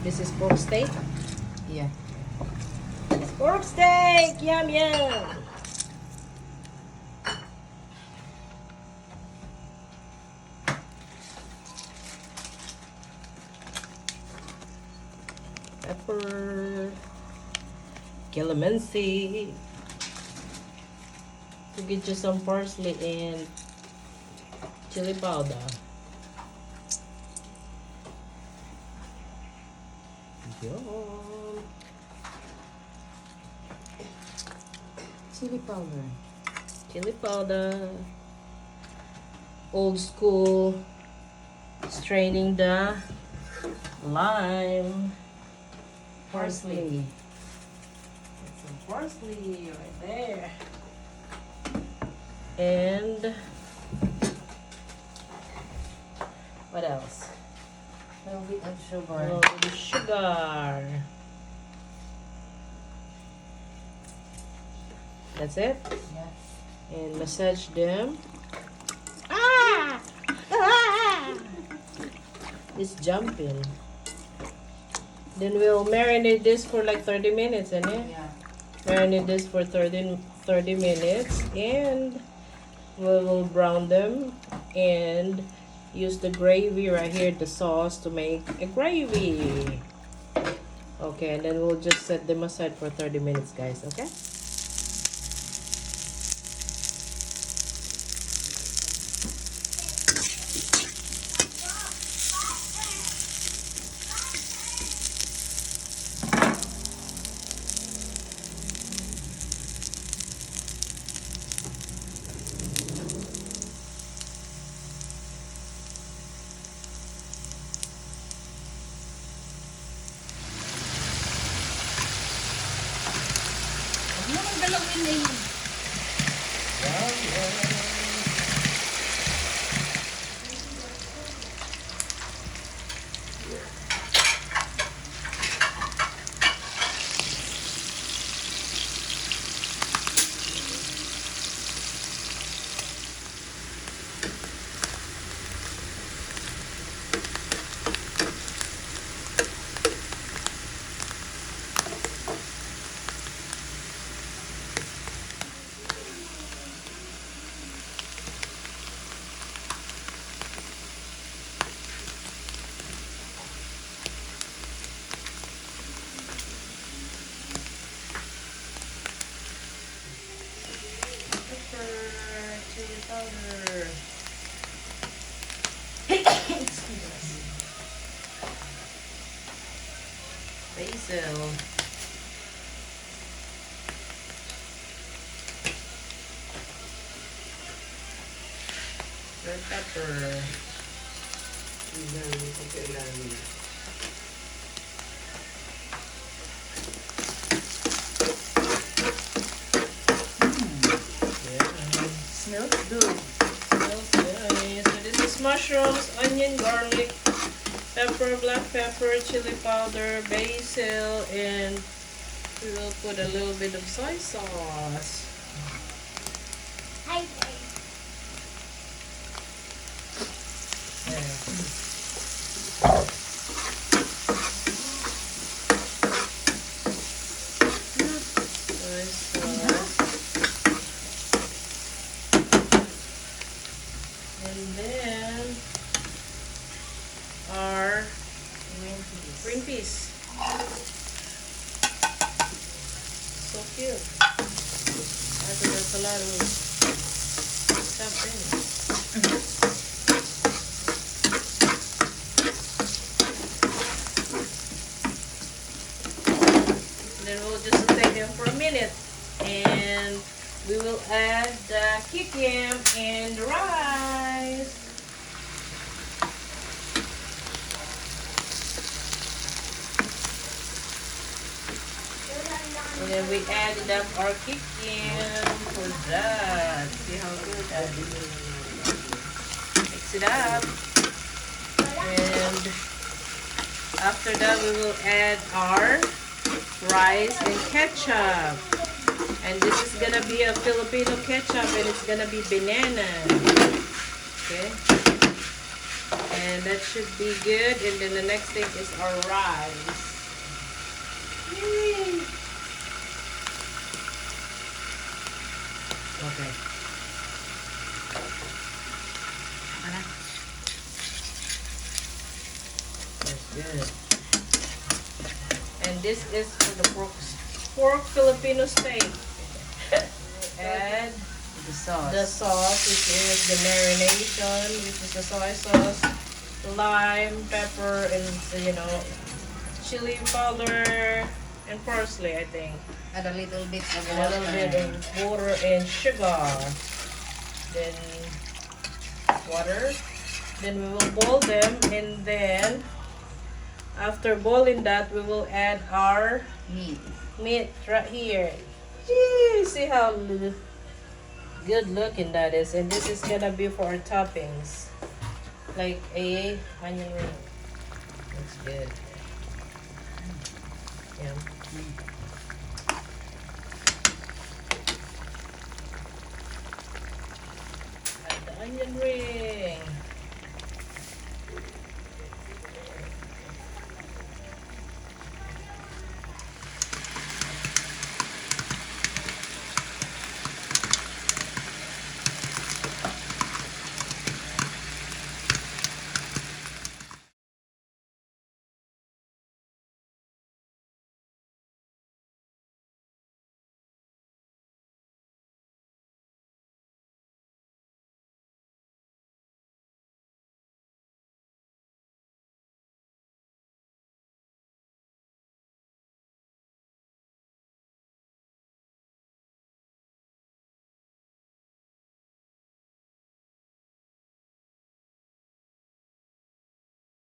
This is pork steak. Yeah. Pork steak! Yum yum! Pepper. Calamansi. To get you some parsley and chili powder. Yum. Chili powder. Chili powder. Old school. Straining the lime. Parsley. Get some parsley right there. And what else? A little bit of A sugar. little bit of sugar. That's it. Yeah. And massage them. Ah! Ah! It's jumping. Then we'll marinate this for like 30 minutes, and Yeah. marinate this for 30 minutes, and we will brown them and use the gravy right here, the sauce, to make a gravy. Okay, and then we'll just set them aside for 30 minutes, guys, okay? Huwag mo nang galawin na yun. Chili powder. Basil. Red pepper. Smells good. Smells nice. So this is mushrooms, onion, garlic, pepper, black pepper, chili powder, basil, and we will put a little bit of soy sauce. Soy sauce. And then our green peas. So cute. After there's a lot of stuff in it. Then we'll just saute them for a minute, and we will add the kikiam and the rice. And then we added up our kikiam for that. See how good that is. Mix it up. And after that, we will add our rice and ketchup. And this is gonna be a Filipino ketchup, and it's gonna be banana. Okay. And that should be good. And then the next thing is our rice. Yay! Okay. That's good. And this is for the pork Filipino steak. Add The sauce. the sauce, which is the marination, which is the soy sauce, lime, pepper, and you know, chili powder and parsley, I think. Add a little bit of And a little bit of water and sugar. Then water. Then we will boil them, and then after boiling that, we will add our meat right here. Gee, see how good looking that is. And this is gonna be for our toppings, like a onion ring. Looks good. Yeah. Add the onion ring.